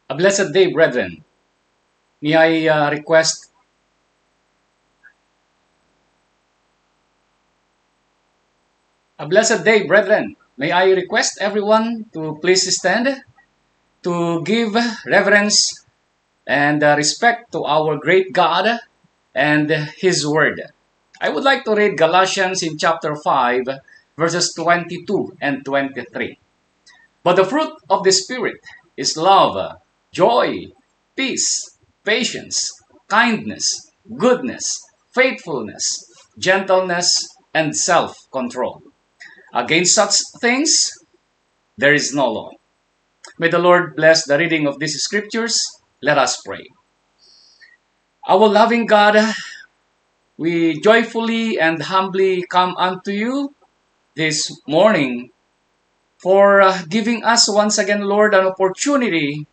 A blessed day, brethren. May I request a blessed day, brethren. May I request everyone to please stand to give reverence and respect to our great God and His Word. I would like to read Galatians in chapter 5, verses 22 and 23. But the fruit of the Spirit is love, joy, peace, patience, kindness, goodness, faithfulness, gentleness, and self-control. Against such things, there is no law. May the Lord bless the reading of these scriptures. Let us pray. Our loving God, we joyfully and humbly come unto you this morning for giving us once again, Lord, an opportunity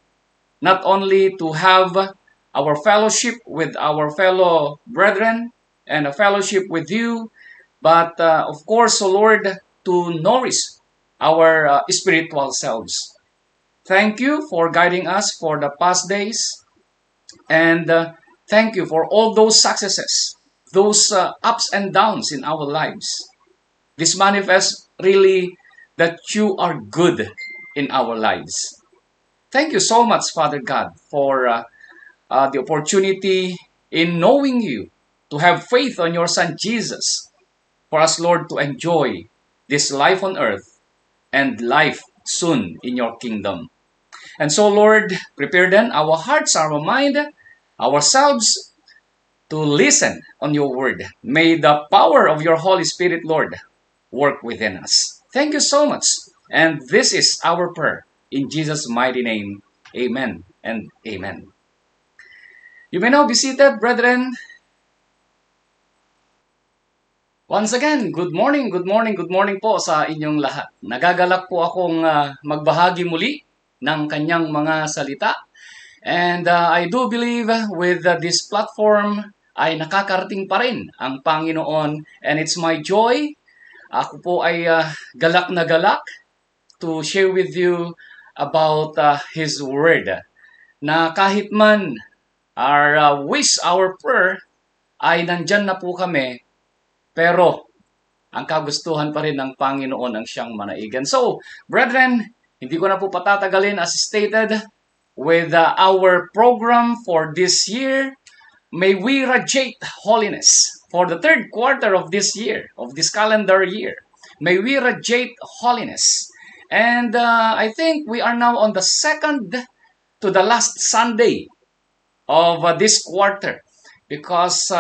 not only to have our fellowship with our fellow brethren and a fellowship with you, but of course, O Lord, to nourish our spiritual selves. Thank you for guiding us for the past days, and thank you for all those successes, those ups and downs in our lives. This manifests really that you are good in our lives. Thank you so much, Father God, for the opportunity in knowing you, to have faith on your Son Jesus, for us, Lord, to enjoy this life on earth and life soon in your kingdom. And so, Lord, prepare then our hearts, our mind, ourselves to listen on your word. May the power of your Holy Spirit, Lord, work within us. Thank you so much. And this is our prayer. In Jesus' mighty name, amen and amen. You may now be seated, brethren. Once again, good morning po sa inyong lahat. Nagagalak po akong magbahagi muli ng kanyang mga salita. And I do believe with this platform ay nakakarating pa rin ang Panginoon. And it's my joy. Ako po ay galak na galak to share with you about His Word. Na kahit man our wish, our prayer ay nandyan na po kami, pero ang kagustuhan pa rin ng Panginoon ang siyang manaigan. So, brethren, hindi ko na po patatagalin as stated with our program for this year. May we radiate holiness for the third quarter of this year, of this calendar year. May we radiate holiness. And I think we are now on the second to the last Sunday of this quarter, because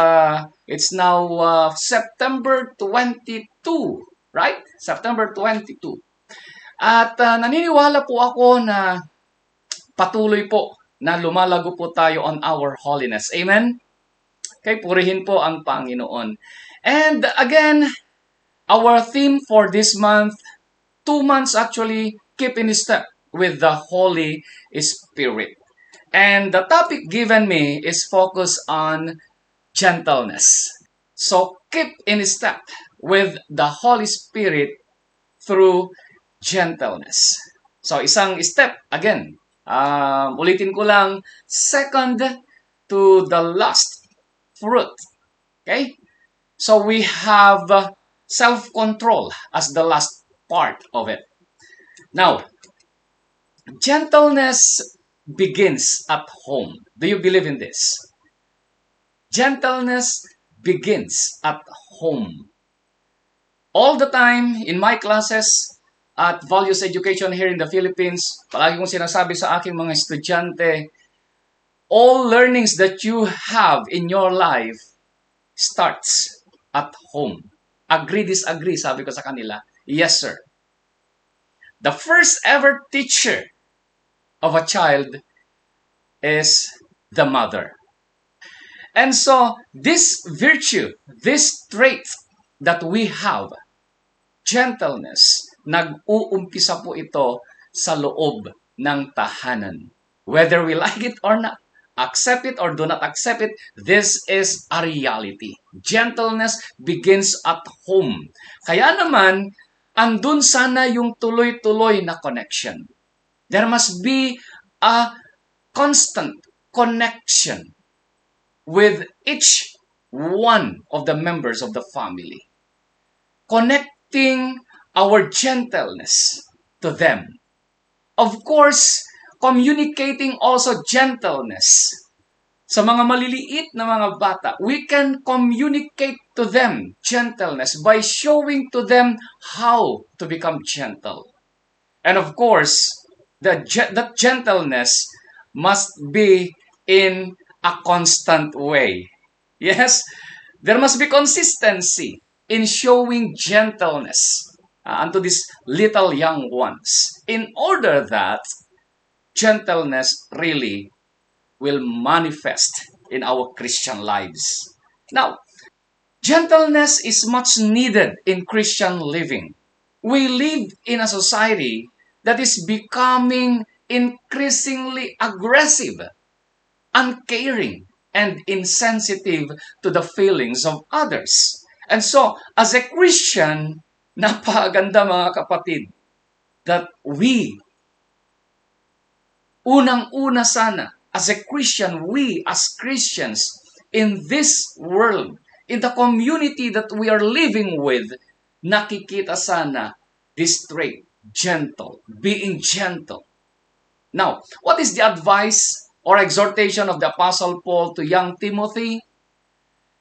it's now September 22, right? September 22. At naniniwala po ako na patuloy po na lumalago po tayo on our holiness. Amen? Okay, purihin po ang Panginoon. And again, our theme for this month, 2 months actually, keep in step with the Holy Spirit. And the topic given me is focused on gentleness. So keep in step with the Holy Spirit through gentleness. So isang step, again, ulitin ko lang, second to the last fruit. Okay? So we have self-control as the last part of it. Now, gentleness begins at home. Do you believe in this? Gentleness begins at home. All the time in my classes at Values Education here in the Philippines, palagi kong sinasabi sa aking mga estudyante, all learnings that you have in your life starts at home. Agree, disagree, sabi ko sa kanila. Yes, sir. The first ever teacher of a child is the mother. And so, this virtue, this trait that we have, gentleness, nag-uumpisa po ito sa loob ng tahanan. Whether we like it or not, accept it or do not accept it, this is a reality. Gentleness begins at home. Kaya naman, andun sana yung tuloy-tuloy na connection. There must be a constant connection with each one of the members of the family, connecting our gentleness to them. Of course, communicating also gentleness sa mga maliliit na mga bata. We can communicate to them gentleness by showing to them how to become gentle. And of course, that gentleness must be in a constant way. Yes, there must be consistency in showing gentleness unto these little young ones, in order that gentleness really will manifest in our Christian lives. Now, gentleness is much needed in Christian living. We live in a society that is becoming increasingly aggressive, uncaring, and insensitive to the feelings of others. And so, as a Christian, napakaganda mga kapatid, that we, unang-una sana, as a Christian, we as Christians in this world, in the community that we are living with, nakikita sana this trait, gentle, being gentle. Now, what is the advice or exhortation of the Apostle Paul to young Timothy?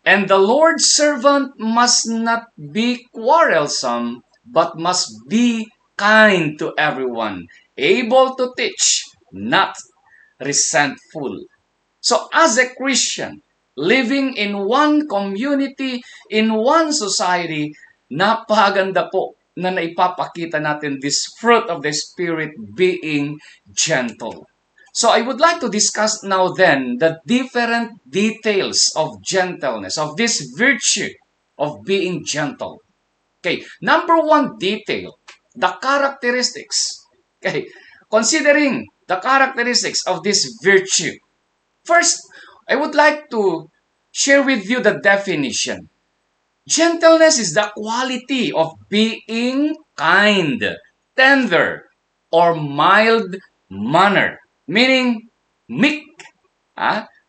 And the Lord's servant must not be quarrelsome, but must be kind to everyone, able to teach, not resentful. So as a Christian, living in one community, in one society, napakaganda po na naipapakita natin this fruit of the Spirit, being gentle. So I would like to discuss now then the different details of gentleness, of this virtue of being gentle. Okay, number one detail, the characteristics. Okay, considering the characteristics of this virtue. First, I would like to share with you the definition. Gentleness is the quality of being kind, tender, or mild-mannered, meaning meek.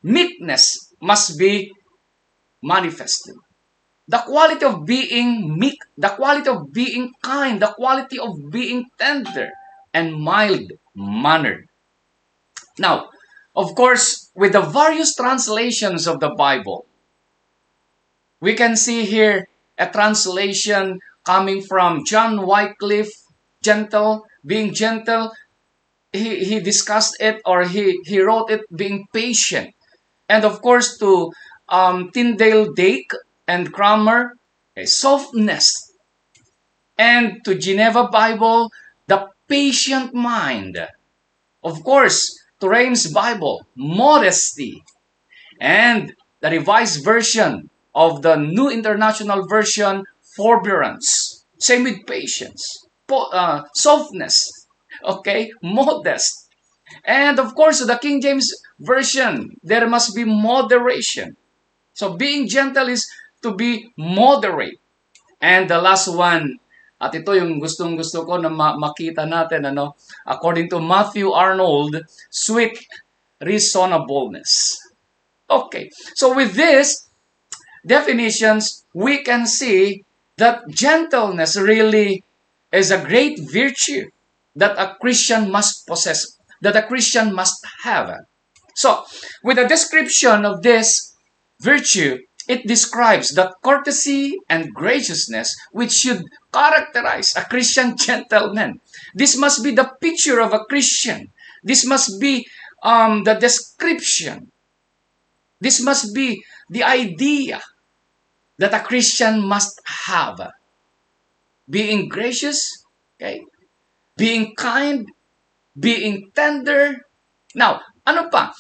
Meekness must be manifested. The quality of being meek, the quality of being kind, the quality of being tender, and mild-mannered. Now, of course, with the various translations of the Bible, we can see here a translation coming from John Wycliffe, gentle, being gentle. He discussed it, or he wrote it, being patient. And of course, to Tyndale Dake and Cranmer, softness. And to Geneva Bible, the patient mind. Of course, to Reims Bible, modesty. And the Revised Version of the New International Version, forbearance. Same with patience. Softness. Okay? Modest. And of course, the King James Version, there must be moderation. So being gentle is to be moderate. And the last one, at ito yung gustong-gusto ko na makita natin, according to Matthew Arnold, sweet reasonableness. Okay, so with this definitions, we can see that gentleness really is a great virtue that a Christian must possess, that a Christian must have. So, with a description of this virtue, it describes the courtesy and graciousness which should characterize a Christian gentleman. This must be the picture of a Christian. This must be the description. This must be the idea that a Christian must have. Being gracious, okay? Being kind, being tender. Now, ano pa?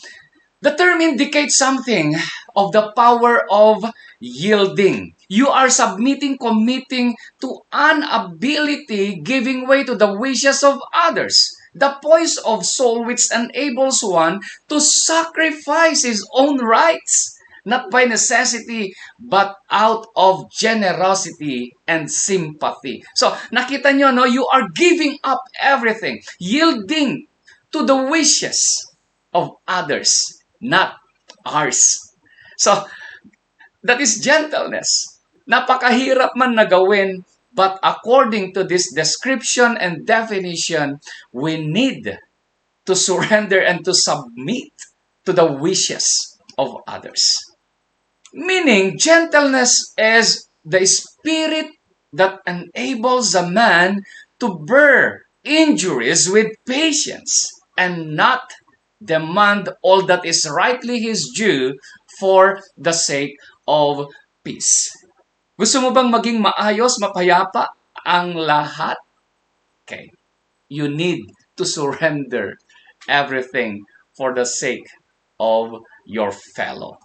The term indicates something of the power of yielding. You are submitting, committing to an ability, giving way to the wishes of others. The poise of soul which enables one to sacrifice his own rights, not by necessity, but out of generosity and sympathy. So, nakita nyo, no? You are giving up everything, yielding to the wishes of others, not ours. So, that is gentleness. Napakahirap man na gawin, but according to this description and definition, we need to surrender and to submit to the wishes of others. Meaning, gentleness is the spirit that enables a man to bear injuries with patience and not demand all that is rightly his due for the sake of peace. Gusto mo bang maging maayos, mapayapa ang lahat? Okay. You need to surrender everything for the sake of your fellow.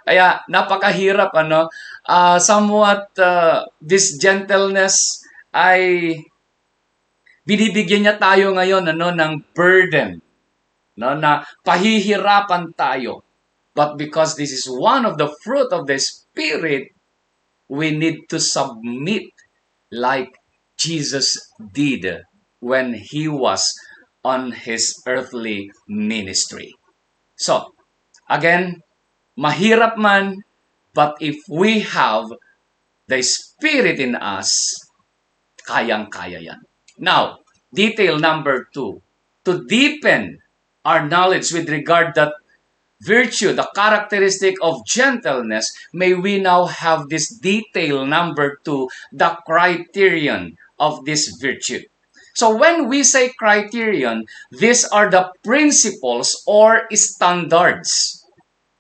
Kaya napakahirap somewhat this gentleness ay binibigyan niya tayo ngayon ng burden, na pahihirapan tayo. But because this is one of the fruit of the Spirit, we need to submit like Jesus did when he was on his earthly ministry. So, again, mahirap man, but if we have the Spirit in us, kayang-kaya yan. Now, detail number 2. To deepen our knowledge with regard that virtue, the characteristic of gentleness, may we now have this detail number 2, the criterion of this virtue. So when we say criterion, these are the principles or standards.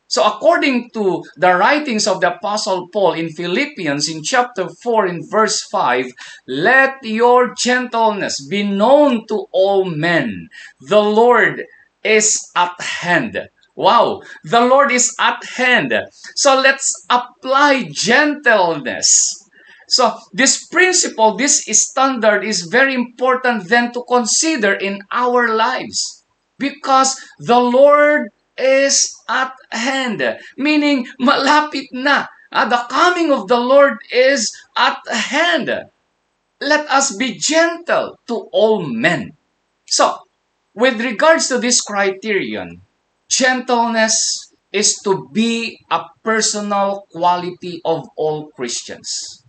So according to the writings of the Apostle Paul in Philippians in chapter 4 in verse 5, let your gentleness be known to all men. The Lord is at hand. Wow, the Lord is at hand. So let's apply gentleness. So this principle, this standard is very important then to consider in our lives. Because the Lord is at hand. Meaning, malapit na. The coming of the Lord is at hand. Let us be gentle to all men. So, with regards to this criterion, gentleness is to be a personal quality of all Christians.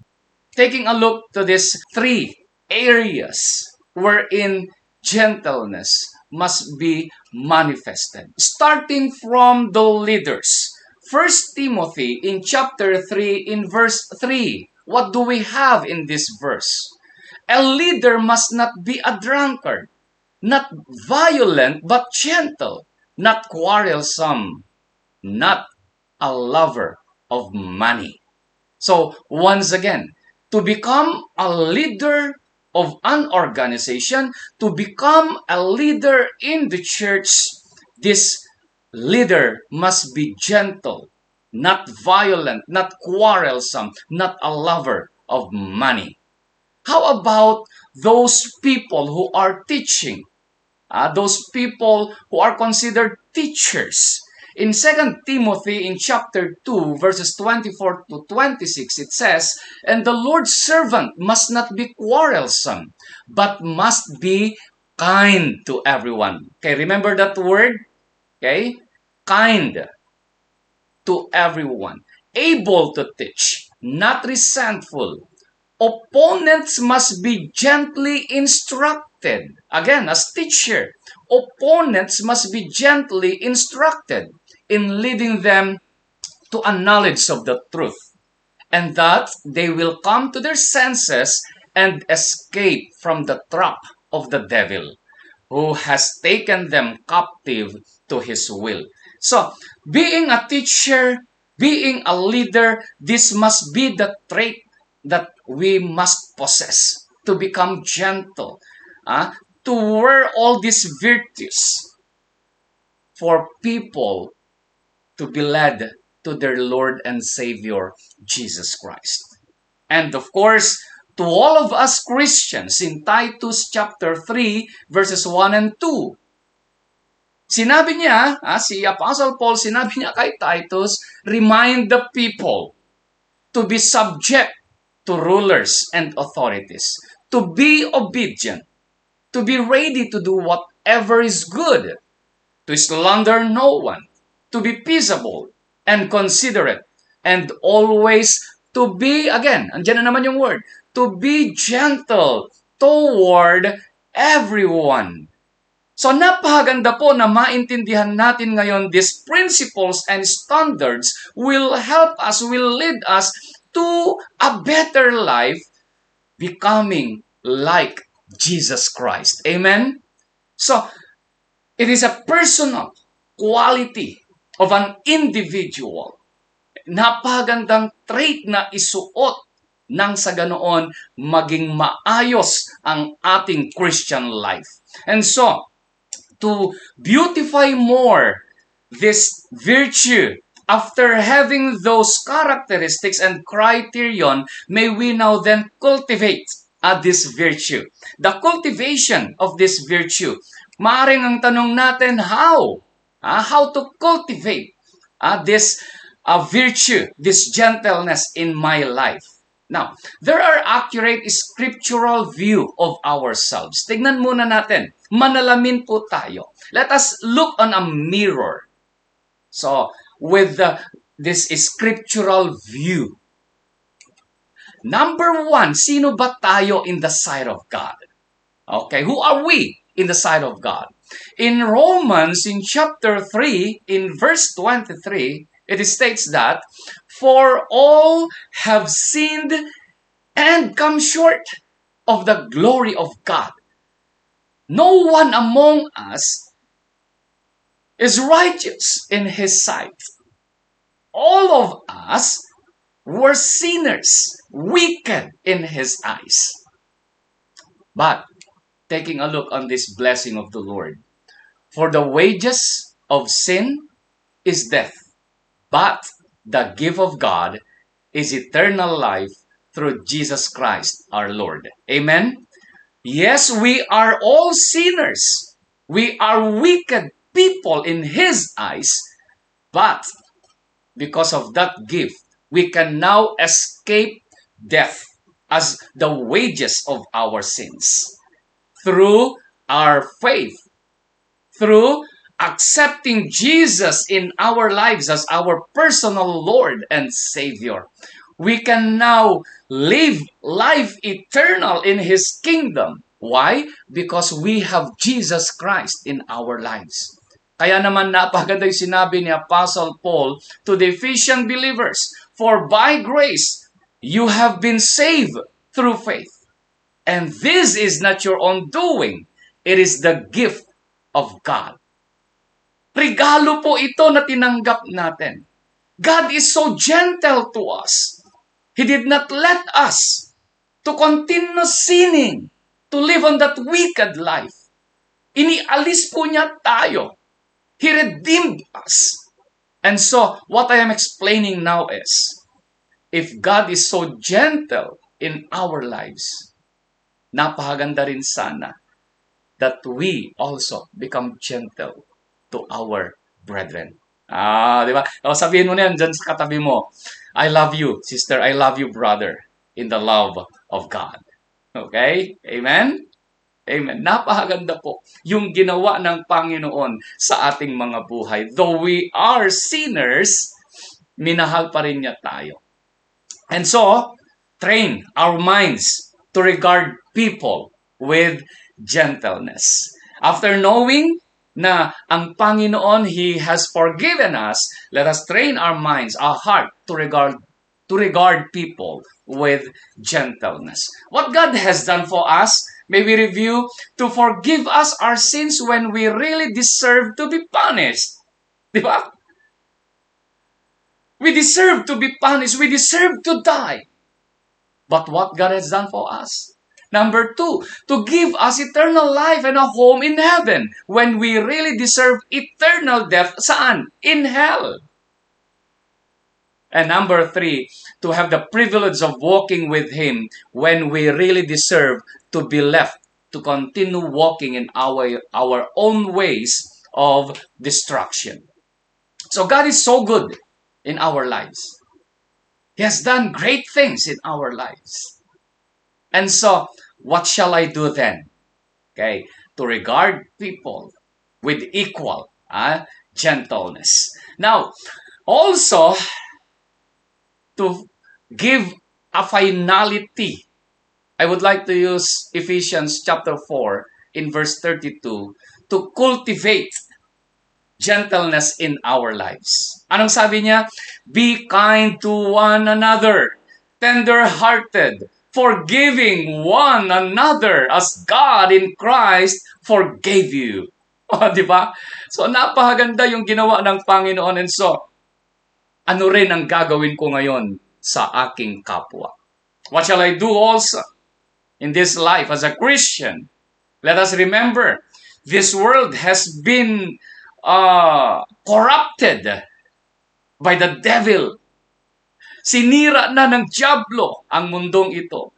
Taking a look to these 3 areas wherein gentleness must be manifested. Starting from the leaders. 1 Timothy in chapter 3 in verse 3. What do we have in this verse? A leader must not be a drunkard, not violent but gentle, not quarrelsome, not a lover of money. So, once again, to become a leader of an organization, to become a leader in the church, this leader must be gentle, not violent, not quarrelsome, not a lover of money. How about those people who are teaching? Those people who are considered teachers. In 2 Timothy in chapter 2 verses 24 to 26 it says, and the Lord's servant must not be quarrelsome, but must be kind to everyone. Okay, remember that word? Okay? Kind to everyone. Able to teach, not resentful. Opponents must be gently instructed. Again, as teacher, opponents must be gently instructed in leading them to a knowledge of the truth, and that they will come to their senses and escape from the trap of the devil, who has taken them captive to his will. So, being a teacher, being a leader, this must be the trait that we must possess to become gentle, to wear all these virtues for people to be led to their Lord and Savior, Jesus Christ. And of course, to all of us Christians in Titus chapter 3, verses 1 and 2, sinabi niya, si Apostle Paul, sinabi niya kay Titus, remind the people to be subject to rulers and authorities, to be obedient, to be ready to do whatever is good, to slander no one, to be peaceable and considerate, and always to be, again, andyan na naman yung word, to be gentle toward everyone. So napakaganda po na maintindihan natin ngayon these principles and standards will help us, will lead us to a better life, becoming like Jesus Christ. Amen? So, it is a personal quality of an individual. Napakagandang trait na isuot nang sa ganoon maging maayos ang ating Christian life. And so, to beautify more this virtue, after having those characteristics and criterion, may we now then cultivate this virtue. The cultivation of this virtue. Maaring ang tanong natin, how? How to cultivate this virtue, this gentleness in my life. Now, there are accurate scriptural view of ourselves. Tignan muna natin. Manalamin po tayo. Let us look on a mirror. So, with this scriptural view. Number one, sino ba tayo in the sight of God? Okay, who are we in the sight of God? In Romans, in chapter 3, in verse 23, it states that, for all have sinned and come short of the glory of God. No one among us is righteous in His sight. All of us were sinners, wicked in His eyes. But, taking a look on this blessing of the Lord, for the wages of sin is death, but the gift of God is eternal life through Jesus Christ our Lord. Amen? Yes, we are all sinners. We are wicked people in His eyes, but because of that gift, we can now escape death as the wages of our sins through our faith, through accepting Jesus in our lives as our personal Lord and Savior. We can now live life eternal in His kingdom. Why? Because we have Jesus Christ in our lives. Kaya naman napakaganda yung sinabi ni Apostle Paul to the Ephesian believers, for by grace you have been saved through faith. And this is not your own doing. It is the gift of God. Regalo po ito na tinanggap natin. God is so gentle to us. He did not let us to continue sinning, to live on that wicked life. Inialis po niya tayo. He redeemed us. And so, what I am explaining now is, if God is so gentle in our lives, napakaganda rin sana that we also become gentle to our brethren. Di ba? O, sabihin mo na yan dyan sa katabi mo, I love you, sister. I love you, brother, in the love of God. Okay? Amen? Amen. Napakaganda po yung ginawa ng Panginoon sa ating mga buhay. Though we are sinners, minahal pa rin niya tayo. And so, train our minds to regard people with gentleness. After knowing na ang Panginoon, He has forgiven us, let us train our minds, our heart to regard people with gentleness. What God has done for us, may we review, to forgive us our sins when we really deserve to be punished. Di ba? We deserve to be punished. We deserve to die. But what God has done for us? Number 2, to give us eternal life and a home in heaven when we really deserve eternal death. Saan? In hell. And number 3, to have the privilege of walking with Him when we really deserve to be left to continue walking in our own ways of destruction. So God is so good in our lives. He has done great things in our lives. And so, what shall I do then? Okay, to regard people with equal Gentleness. Now, also, to give a finality, I would like to use Ephesians chapter 4 in verse 32 to cultivate gentleness in our lives. Anong sabi niya? Be kind to one another, tender-hearted, forgiving one another as God in Christ forgave you. O, di ba? So, napakaganda yung ginawa ng Panginoon. And so, ano rin ang gagawin ko ngayon sa aking kapwa? What shall I do also in this life as a Christian? Let us remember, this world has been corrupted by the devil. Sinira na ng dyablo ang mundong ito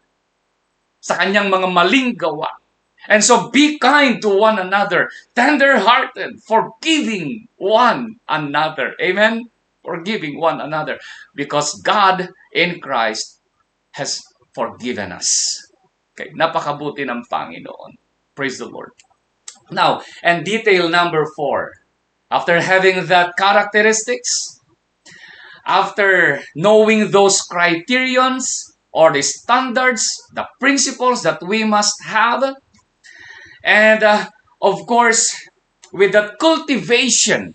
sa kanyang mga maling gawa. And so be kind to one another, tender-hearted, forgiving one another. Amen? Forgiving one another. Because God in Christ has forgiven us. Okay, napakabuti ng Panginoon. Praise the Lord. Now, and detail number 4. After having that characteristics, after knowing those criterions or the standards, the principles that we must have, and of course, with the cultivation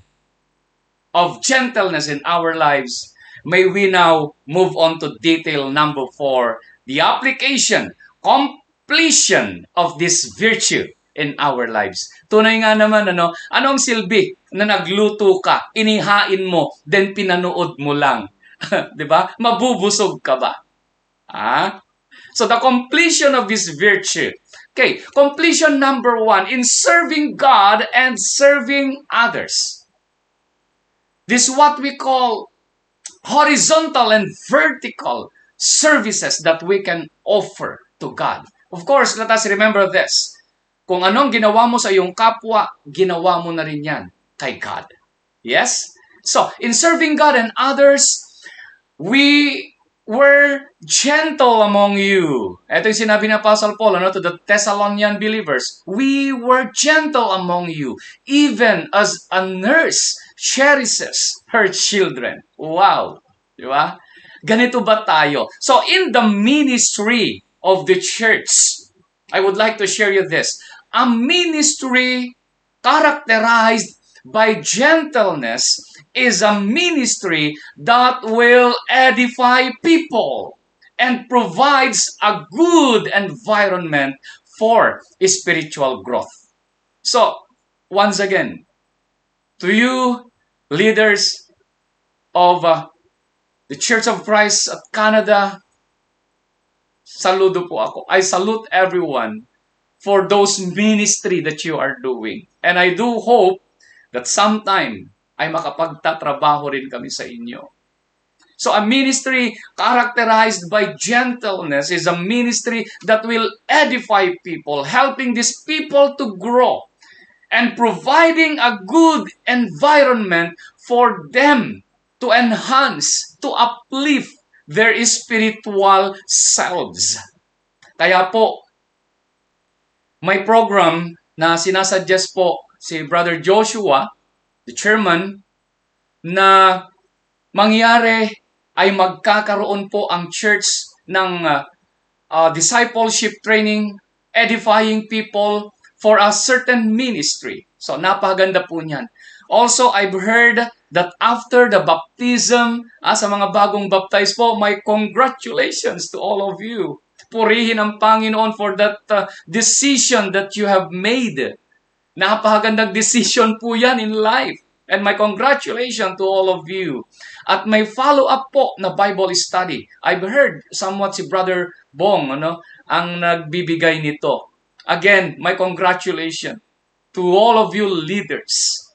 of gentleness in our lives, may we now move on to detail number 4, the application, completion of this virtue in our lives. Tunay nga naman, anong silbi na nagluto ka, inihain mo, then pinanood mo lang. Diba? Mabubusog ka ba? So the completion of this virtue. Okay, completion number 1 in serving God and serving others. This is what we call horizontal and vertical services that we can offer to God. Of course, let us remember this. Kung anong ginawa mo sa iyong kapwa, ginawa mo na rin yan kay God. Yes? So, in serving God and others, we were gentle among you. Ito yung sinabi ni Apostle Paul to the Thessalonian believers. We were gentle among you, even as a nurse cherishes her children. Wow! Di ba? Ganito ba tayo? So, in the ministry of the church, I would like to share you this. A ministry characterized by gentleness is a ministry that will edify people and provides a good environment for spiritual growth. So, once again, to you leaders of the Church of Christ at Canada, saludo po ako. I salute everyone for those ministry that you are doing. And I do hope that sometime ay makapagtatrabaho rin kami sa inyo. So a ministry characterized by gentleness is a ministry that will edify people, helping these people to grow and providing a good environment for them to enhance, to uplift their spiritual selves. Kaya po, may program na sinasuggest po si Brother Joshua, the chairman, na mangyari ay magkakaroon po ang church ng discipleship training, edifying people for a certain ministry. So, napakaganda po niyan. Also, I've heard that after the baptism, sa mga bagong baptized po, my congratulations to all of you. Purihin ang Panginoon for that decision that you have made. Napakagandang decision po yan in life. And my congratulations to all of you. At may follow-up po na Bible study. I've heard somewhat si Brother Bong ang nagbibigay nito. Again, my congratulations to all of you leaders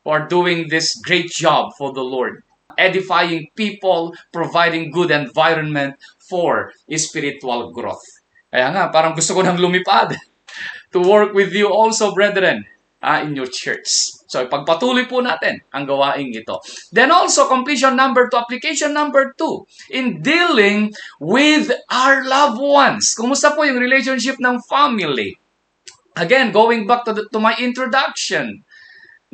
who are doing this great job for the Lord. Edifying people, providing good environment for spiritual growth. Kaya nga, parang gusto ko nang lumipad to work with you also, brethren, in your church. So, ipagpatuloy po natin ang gawaing ito. Then also, completion number 2, application number 2, in dealing with our loved ones. Kumusta po yung relationship ng family? Again, going back to my introduction,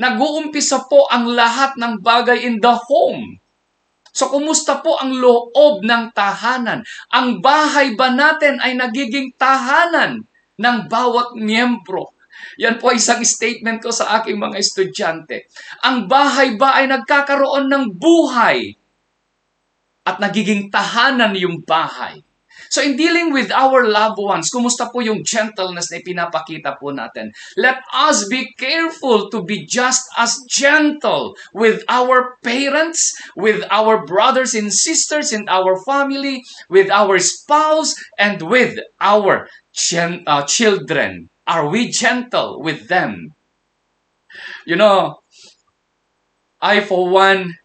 Nag-uumpisa po ang lahat ng bagay in the home. So, kumusta po ang loob ng tahanan? Ang bahay ba natin ay nagiging tahanan ng bawat miyembro? Yan po isang statement ko sa aking mga estudyante. Ang bahay ba ay nagkakaroon ng buhay at nagiging tahanan yung bahay? So in dealing with our loved ones, kumusta po yung gentleness na ipinapakita po natin? Let us be careful to be just as gentle with our parents, with our brothers and sisters in our family, with our spouse, and with our children. Are we gentle with them? You know, I for one,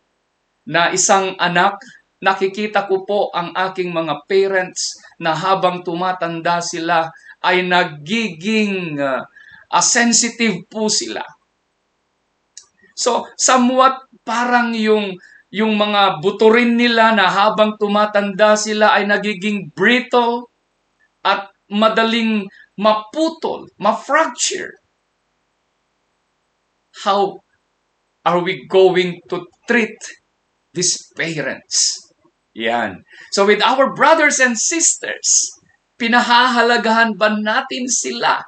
na isang anak, nakikita ko po ang aking mga parents na habang tumatanda sila ay nagiging sensitive po sila. So, somewhat parang yung mga buturin nila na habang tumatanda sila ay nagiging brittle at madaling maputol, ma-fracture. How are we going to treat these parents? Yan. So with our brothers and sisters, pinahahalagahan ba natin sila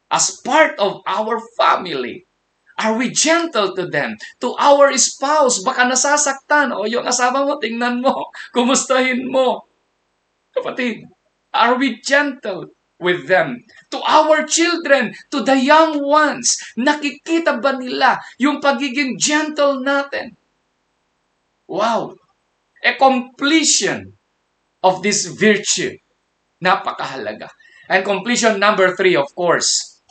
as part of our family? Are we gentle to them? To our spouse, baka nasasaktan. O yung asawa mo, tingnan mo. Kumustahin mo. Kapatid, are we gentle with them? To our children, to the young ones, nakikita ba nila yung pagiging gentle natin? Wow! A completion of this virtue. Napakahalaga. And completion number 3, of course,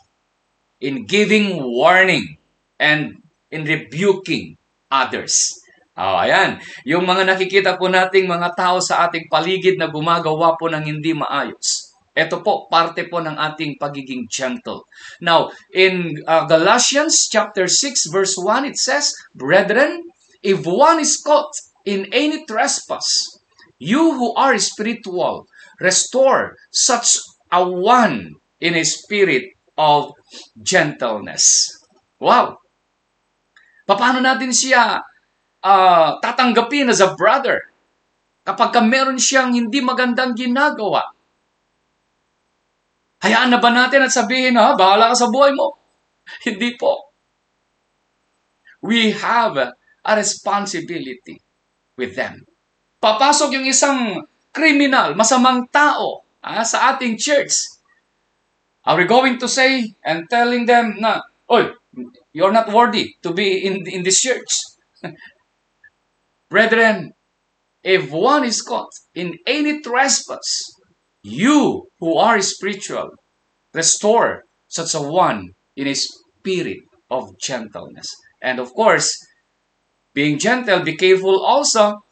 in giving warning and in rebuking others. Ayan. Yung mga nakikita po nating mga tao sa ating paligid na gumagawa po ng hindi maayos. Ito po, parte po ng ating pagiging gentle. Now, in Galatians chapter 6 verse 1, it says, Brethren, if one is caught in any trespass, you who are spiritual, restore such a one in a spirit of gentleness. Wow! Paano natin siya tatanggapin as a brother kapag meron siyang hindi magandang ginagawa? Hayaan na ba natin at sabihin, bahala ka sa buhay mo? Hindi po. We have a responsibility with them. Papasok yung isang kriminal, masamang tao sa ating church. Are we going to say and telling them na, oy, you're not worthy to be in this church? Brethren, if one is caught in any trespass, you who are spiritual, restore such a one in a spirit of gentleness. And of course, being gentle, be careful also,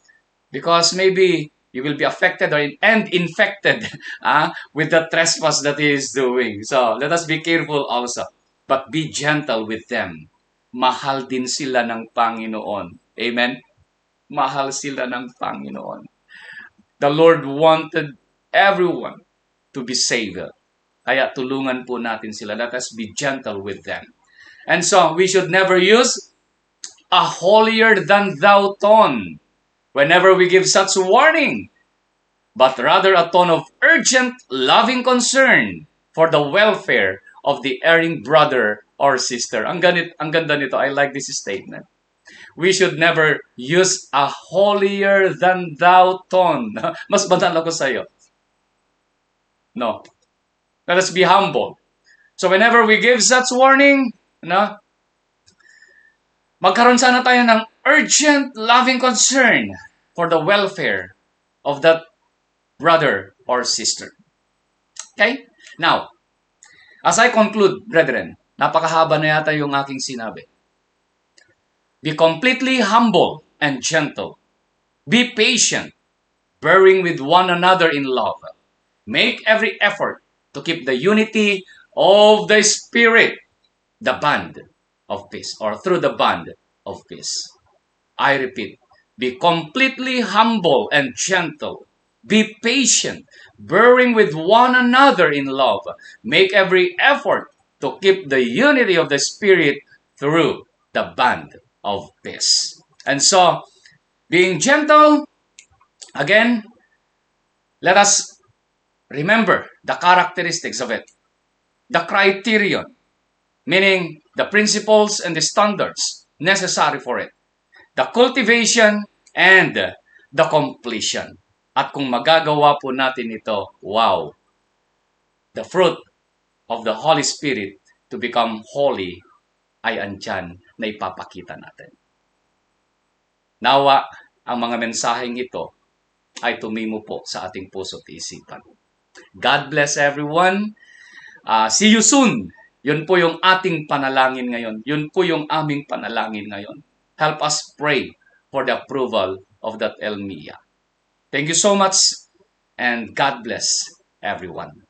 because maybe you will be affected and infected with the trespass that he is doing. So, let us be careful also. But be gentle with them. Mahal din sila ng Panginoon. Amen? Mahal sila ng Panginoon. The Lord wanted everyone to be saved. Kaya tulungan po natin sila. Let us be gentle with them. And so, we should never use a holier-than-thou tone whenever we give such warning, but rather a tone of urgent, loving concern for the welfare of the erring brother or sister. Ang ganda nito. I like this statement. We should never use a holier-than-thou tone. Mas banal ako sa'yo. No. Let us be humble. So whenever we give such warning, magkaroon sana tayo ng urgent, loving concern for the welfare of that brother or sister. Okay? Now, as I conclude, brethren, napakahaba na yata yung aking sinabi. Be completely humble and gentle. Be patient, bearing with one another in love. Make every effort to keep the unity of the Spirit, the bond of peace, or through the bond of peace. I repeat, be completely humble and gentle. Be patient, bearing with one another in love. Make every effort to keep the unity of the Spirit through the band of peace. And so, being gentle, again, let us remember the characteristics of it, the criterion, meaning the principles and the standards necessary for it, the cultivation and the completion. At kung magagawa po natin ito, wow, the fruit of the Holy Spirit to become holy ay andyan na ipapakita natin. Nawa, ang mga mensaheng ito ay tumimo po sa ating puso at isipan. God bless everyone. See you soon. Yun po yung ating panalangin ngayon. Yun po yung aming panalangin ngayon. Help us pray for the approval of that Elmia. Thank you so much and God bless everyone.